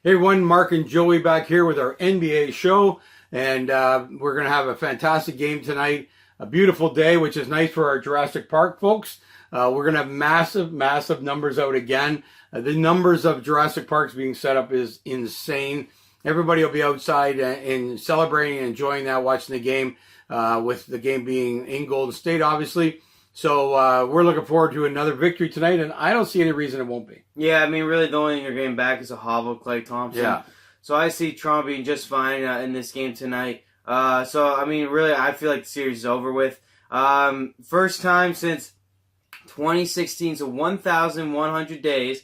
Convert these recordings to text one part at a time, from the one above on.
Hey everyone, Mark and Joey back here with our NBA show, and we're going to have a fantastic game tonight. A beautiful day, which is nice for our Jurassic Park folks. We're going to have massive numbers out again. The numbers of Jurassic Parks being set up is insane. Everybody will be outside and celebrating and enjoying that, watching the game, with the game being in Golden State, obviously. So we're looking forward to another victory tonight, and I don't see any reason it won't be. Yeah, I mean, really, the only thing you're getting back is a hobble, Klay Thompson. Yeah. So I see Toronto being just fine in this game tonight. So, I mean, really, I feel like the series is over with. First time since 2016, so 1,100 days,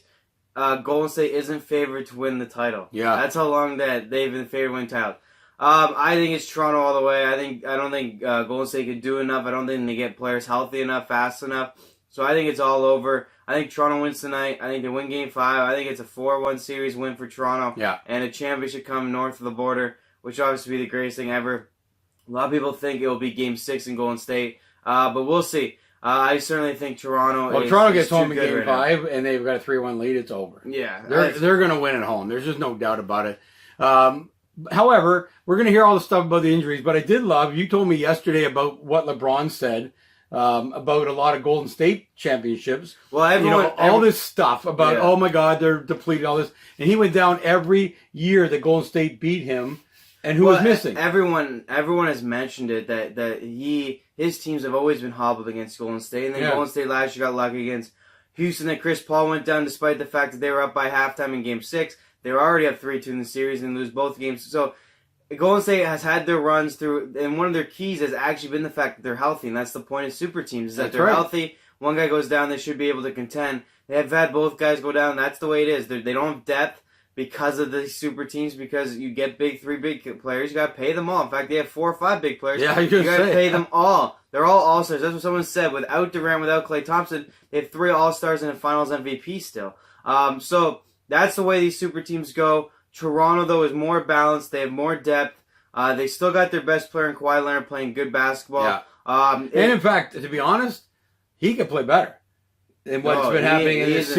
Golden State isn't favored to win the title. Yeah. That's how long that they've been favored to win the title. I think it's Toronto all the way. I don't think Golden State could do enough. I don't think they get players healthy enough, fast enough. So I think it's all over. I think Toronto wins tonight. I think they win Game 5. I think it's a 4-1 series win for Toronto. Yeah. And a championship come north of the border, which obviously be the greatest thing ever. A lot of people think it will be Game 6 in Golden State, but we'll see. I certainly think Toronto. Well, Toronto gets home in Game 5, and they've got a 3-1 lead. It's over. Yeah, they're going to win at home. There's just no doubt about it. However, we're going to hear all the stuff about the injuries, but I did love, you told me yesterday about what LeBron said about a lot of Golden State championships. Well, all this stuff about, oh my God, they're depleted, all this. And he went down every year that Golden State beat him, and who was missing. Everyone has mentioned it, that his teams have always been hobbled against Golden State, and then Golden State last year got lucky against Houston, that Chris Paul went down despite the fact that they were up by halftime in Game 6. They were already up 3-2 in the series and lose both games. So Golden State has had their runs through, and one of their keys has actually been the fact that they're healthy, and that's the point of super teams, is that they're healthy. One guy goes down, they should be able to contend. They have had both guys go down. That's the way it is. They don't have depth because of the super teams, because you get three big players, you got to pay them all. In fact, they have 4 or 5 big players. Yeah, you got to pay them all. They're all all-stars. That's what someone said. Without Durant, without Klay Thompson, they have 3 all-stars and a finals MVP still. So that's the way these super teams go. Toronto, though, is more balanced. They have more depth. They still got their best player in Kawhi Leonard playing good basketball. Yeah. And in fact, to be honest, he could play better than what's been happening in this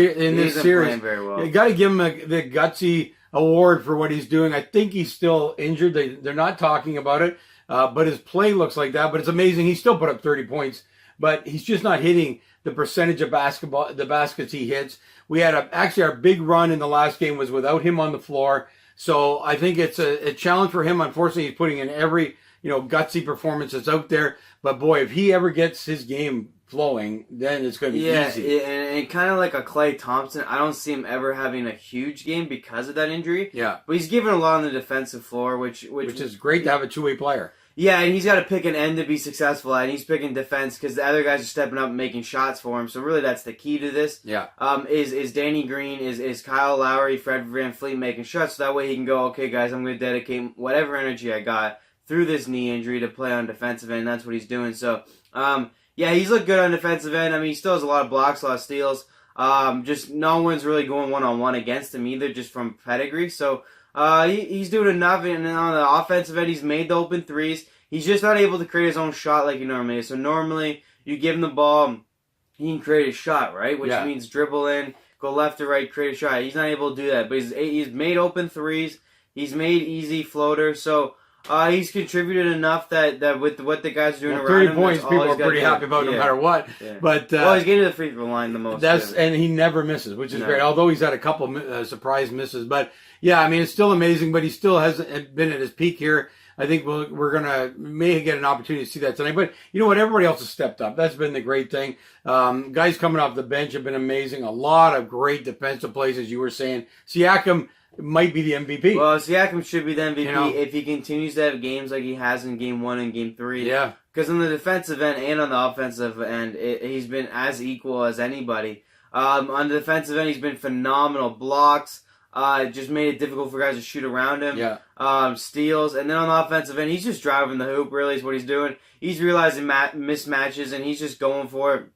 series. Very well. You got to give him the gutsy award for what he's doing. I think he's still injured. They're not talking about it, but his play looks like that. But it's amazing. He still put up 30 points, but he's just not hitting the percentage of the baskets he hits. We had actually our big run in the last game was without him on the floor. So I think it's a challenge for him. Unfortunately, he's putting in every, gutsy performance that's out there. But boy, if he ever gets his game flowing, then it's going to be easy. Yeah, and kind of like a Klay Thompson, I don't see him ever having a huge game because of that injury. Yeah. But he's given a lot on the defensive floor, which is great to have a two-way player. Yeah, and he's got to pick an end to be successful at, and he's picking defense because the other guys are stepping up and making shots for him. So really, that's the key to this. Yeah. Is Danny Green, is Kyle Lowry, Fred VanVleet making shots, so that way he can go, okay, guys, I'm going to dedicate whatever energy I got through this knee injury to play on defensive end. That's what he's doing. So, yeah, he's looked good on defensive end. I mean, he still has a lot of blocks, a lot of steals. Just no one's really going one-on-one against him either, just from pedigree. So, he's doing enough, and on the offensive end, he's made the open threes. He's just not able to create his own shot like he normally is. So normally, you give him the ball, he can create a shot, right? Which means dribble in, go left to right, create a shot. He's not able to do that, but he's made open threes. He's made easy floaters. So he's contributed enough that with what the guys are doing around 30 points, people are pretty happy about no matter what. Yeah. But well, he's getting to the free throw line the most. And he never misses, which is great. Although he's had a couple surprise misses, but yeah, I mean it's still amazing. But he still hasn't been at his peak here. I think we're may get an opportunity to see that tonight. But you know what? Everybody else has stepped up. That's been the great thing. Guys coming off the bench have been amazing. A lot of great defensive plays, as you were saying. Siakam might be the MVP. Well, Siakam should be the MVP if he continues to have games like he has in Game 1 and Game 3. Yeah. Because on the defensive end and on the offensive end, he's been as equal as anybody. On the defensive end, he's been phenomenal. Blocks. Just made it difficult for guys to shoot around him. Yeah. Steals. And then on the offensive end, he's just driving the hoop, really, is what he's doing. He's realizing mismatches, and he's just going for it.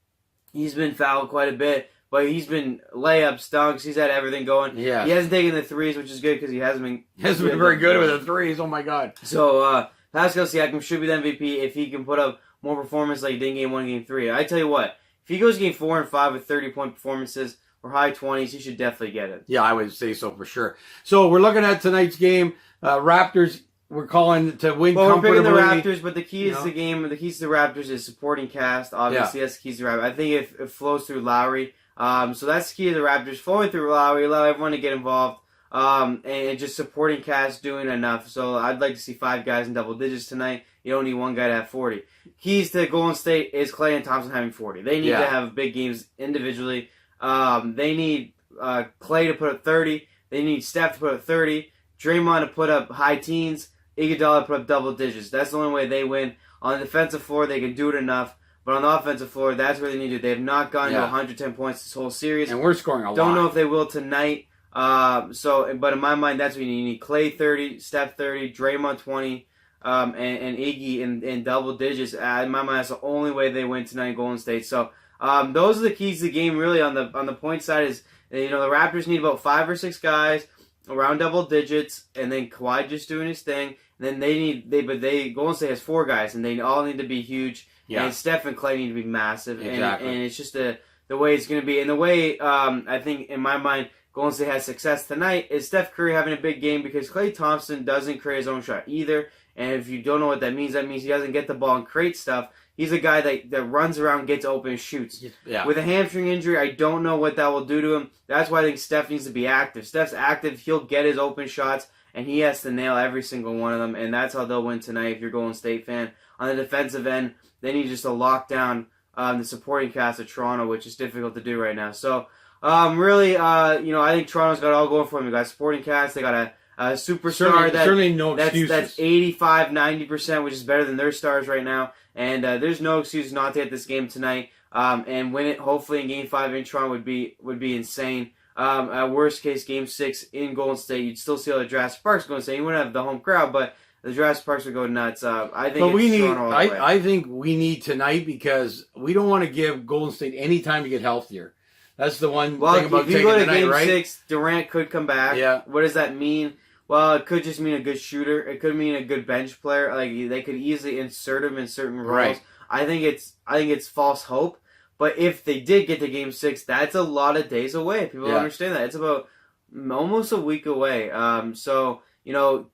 He's been fouled quite a bit, but he's been layups, dunks. He's had everything going. Yeah. He hasn't taken the threes, which is good because he hasn't been very good with the threes. Oh, my God. So, Pascal Siakam should be the MVP if he can put up more performance like he did in Game 1 and Game 3. I tell you what, if he goes Game 4 and 5 with 30-point performances, or high 20s, he should definitely get it. Yeah, I would say so for sure. So we're looking at tonight's game. Raptors, we're calling to win Well, we're comfortably. picking the Raptors, but the key is know? the game. The keys to the Raptors is supporting cast. Obviously, that's the keys to the Raptors. I think it flows through Lowry. So that's the key to the Raptors. Flowing through Lowry, allow everyone to get involved. And just supporting cast doing enough. So I'd like to see 5 guys in double digits tonight. You don't need one guy to have 40. Keys to Golden State is Klay and Thompson having 40. They need to have big games individually. They need Klay to put up 30. They need Steph to put up 30. Draymond to put up high teens. Iguodala to put up double digits. That's the only way they win. On the defensive floor, they can do it enough. But on the offensive floor, that's where they need to. They have not gotten to 110 points this whole series. And we're scoring a lot. Don't know if they will tonight. But in my mind, that's what you need. You need Klay 30, Steph 30, Draymond 20, and Iggy in double digits. In my mind, that's the only way they win tonight in Golden State. So those are the keys to the game. Really, on the point side is the Raptors need about 5 or 6 guys around double digits, and then Kawhi just doing his thing. And then Golden State has 4 guys, and they all need to be huge. Yeah. And Steph and Klay need to be massive. Exactly. And it's just the way it's going to be. And the way I think in my mind Golden State has success tonight is Steph Curry having a big game because Klay Thompson doesn't create his own shot either. And if you don't know what that means he doesn't get the ball and create stuff. He's a guy that runs around, gets open, and shoots. Yeah. With a hamstring injury, I don't know what that will do to him. That's why I think Steph needs to be active. Steph's active, he'll get his open shots, and he has to nail every single one of them. And that's how they'll win tonight if you're a Golden State fan. On the defensive end, they need just to lock down the supporting cast of Toronto, which is difficult to do right now. So, really, I think Toronto's got it all going for them. They got a supporting cast. They got a superstar certainly no excuses. That's 85, 90%, which is better than their stars right now. And there's no excuse not to get this game tonight and win it. Hopefully, in Game 5 in Toronto would be insane. At worst case, Game 6 in Golden State, you'd still see all the Jurassic Parks going. So you wouldn't have the home crowd, but the Jurassic Parks would go nuts. I think. But I think we need tonight because we don't want to give Golden State any time to get healthier. That's the one thing about taking the night, right? If you go to Game 6, Durant could come back. Yeah. What does that mean? Well, it could just mean a good shooter. It could mean a good bench player. Like they could easily insert him in certain roles. Right. I think it's false hope. But if they did get to Game 6, that's a lot of days away. People don't understand that. It's about almost a week away. So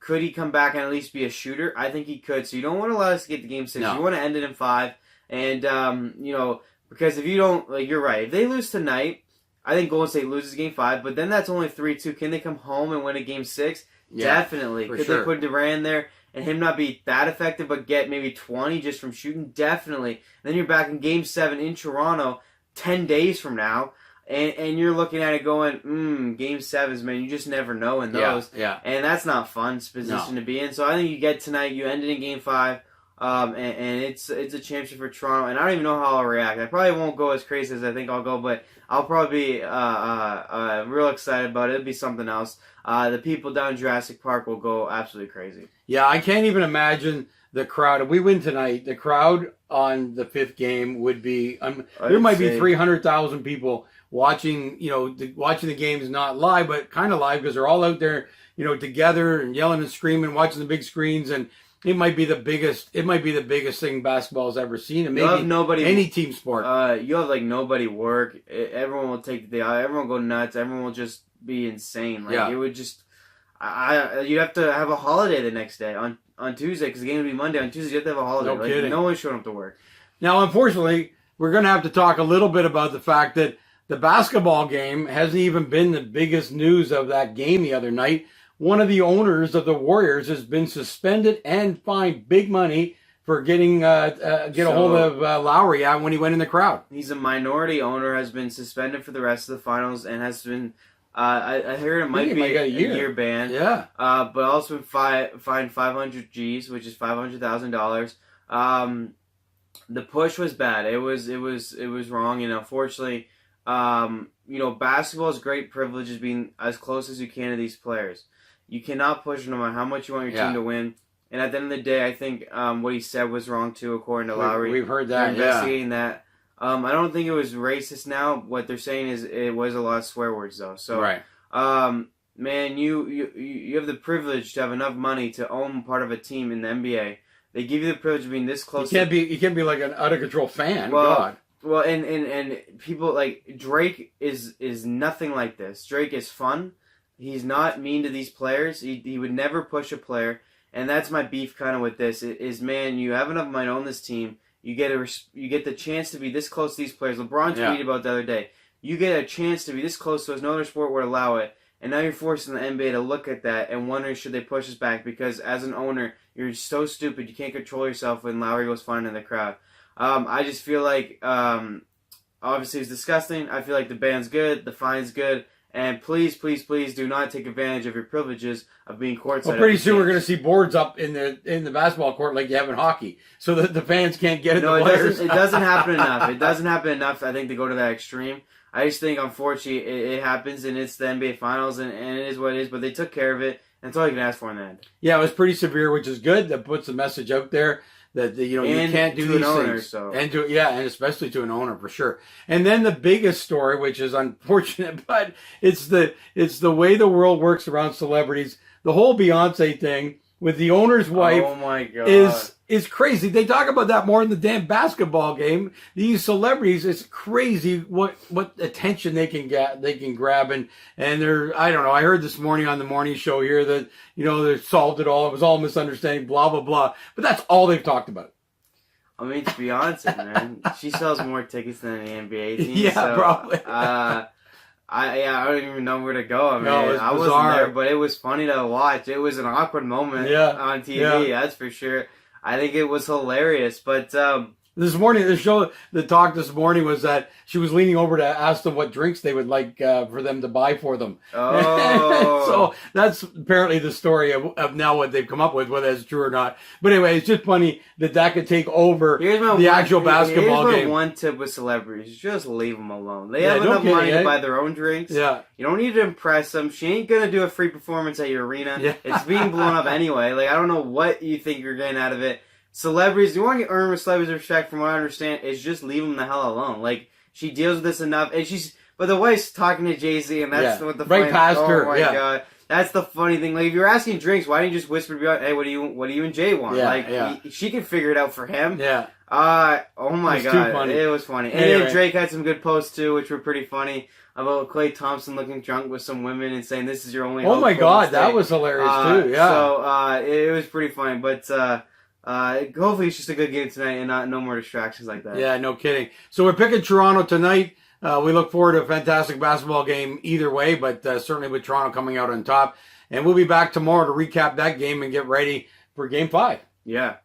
could he come back and at least be a shooter? I think he could. So you don't want to allow us to get to Game 6. No. You want to end it in 5. And because if you don't, you're right. If they lose tonight, I think Golden State loses Game 5. But then that's only 3-2. Can they come home and win a Game 6? Yeah, definitely. Could they put Durant there and him not be that effective but get maybe 20 just from shooting? Definitely. And then you're back in Game 7 in Toronto 10 days from now. And you're looking at it going, Game 7s, man, you just never know in those. Yeah. And that's not fun position to be in. So I think you get tonight, you end it in Game 5, and it's a championship for Toronto. And I don't even know how I'll react. I probably won't go as crazy as I think I'll go, but I'll probably be real excited about it. It'll be something else. The people down in Jurassic Park will go absolutely crazy. Yeah, I can't even imagine the crowd. If we win tonight, the crowd on the 5th game would be there might be 300,000 people watching. Watching the games not live, but kind of live because they're all out there, together and yelling and screaming, watching the big screens, and it might be the biggest. It might be the biggest thing basketball's ever seen, and maybe any team sport. You have nobody work. Everyone will take the day out. Everyone will go nuts. Everyone will just be insane. It would just. You'd have to have a holiday the next day on Tuesday because the game would be Monday. On Tuesday, you have to have a holiday. No kidding. No one's showing up to work. Now, unfortunately, we're going to have to talk a little bit about the fact that the basketball game hasn't even been the biggest news of that game the other night. One of the owners of the Warriors has been suspended and fined big money for getting a hold of Lowry when he went in the crowd. He's a minority owner, has been suspended for the rest of the finals, and has been. I heard it might be a year ban. Yeah. But also fined 500 G's, which is $500,000. The push was bad. It was wrong, and unfortunately, basketball is great privilege is being as close as you can to these players. You cannot push no matter how much you want your team to win. And at the end of the day, I think what he said was wrong too, according to Lowry. We've heard that. They're investigating that. I don't think it was racist now. What they're saying is it was a lot of swear words, though. So, right. Man, you have the privilege to have enough money to own part of a team in the NBA. They give you the privilege of being this close. You can't be like an out of control fan. Well, God. Well, and people like Drake is nothing like this. Drake is fun. He's not mean to these players. He would never push a player, and that's my beef kind of with this. Is man, you have enough money on this team. You get the chance to be this close to these players. LeBron tweeted about the other day. You get a chance to be this close to us. No other sport would allow it. And now you're forcing the NBA to look at that and wondering should they push us back because as an owner, you're so stupid. You can't control yourself when Lowry goes fun in the crowd. I just feel like obviously it's disgusting. I feel like the ban's good, the fine's good. And please, please, please do not take advantage of your privileges of being courtside. Well, pretty soon we're going to see boards up in the basketball court like you have in hockey, so that the fans can't get at the players. It doesn't happen enough. It doesn't happen enough, I think, to go to that extreme. I just think, unfortunately, it happens, and it's the NBA Finals, and it is what it is. But they took care of it, and that's all you can ask for in the end. Yeah, it was pretty severe, which is good. That puts the message out there that you can't do these things, and especially to an owner for sure. And then the biggest story, which is unfortunate, but it's the way the world works around celebrities. The whole Beyonce thing with the owner's wife, oh my God, is crazy. They talk about that more in the damn basketball game. These celebrities, it's crazy what attention they can grab, and they're, I don't know. I heard this morning on the morning show here that they solved it all. It was all misunderstanding, blah blah blah. But that's all they've talked about. I mean, it's Beyonce, man. She sells more tickets than an NBA team. Yeah, so, probably. I don't even know where to go. I mean, I wasn't there, but it was funny to watch. It was an awkward moment on TV, that's for sure. I think it was hilarious, but this morning, the talk this morning was that she was leaning over to ask them what drinks they would like for them to buy for them. Oh. So that's apparently the story of now what they've come up with, whether it's true or not. But anyway, it's just funny that could take over the actual basketball game. Here's my one tip with celebrities. Just leave them alone. They have enough money to buy their own drinks. Yeah. You don't need to impress them. She ain't going to do a free performance at your arena. Yeah. It's being blown up anyway. Like, I don't know what you think you're getting out of it. Celebrities, you want to earn celebrities' respect, from what I understand, is just leave them the hell alone. Like, she deals with this enough, and but the wife's talking to Jay-Z, and that's what the right past her. Oh my God, that's the funny thing. Like, if you're asking drinks, why didn't you just whisper to me, hey, what do you and Jay want? She can figure it out for him. Yeah. Oh my God, it was funny. And then Drake had some good posts too, which were pretty funny, about Klay Thompson looking drunk with some women and saying, "This is your only." Oh my God, that was hilarious too. Yeah. So it was pretty funny, but. Hopefully it's just a good game tonight and no more distractions like that. Yeah, no kidding. So we're picking Toronto tonight. We look forward to a fantastic basketball game either way, but certainly with Toronto coming out on top. And we'll be back tomorrow to recap that game and get ready for Game 5. Yeah.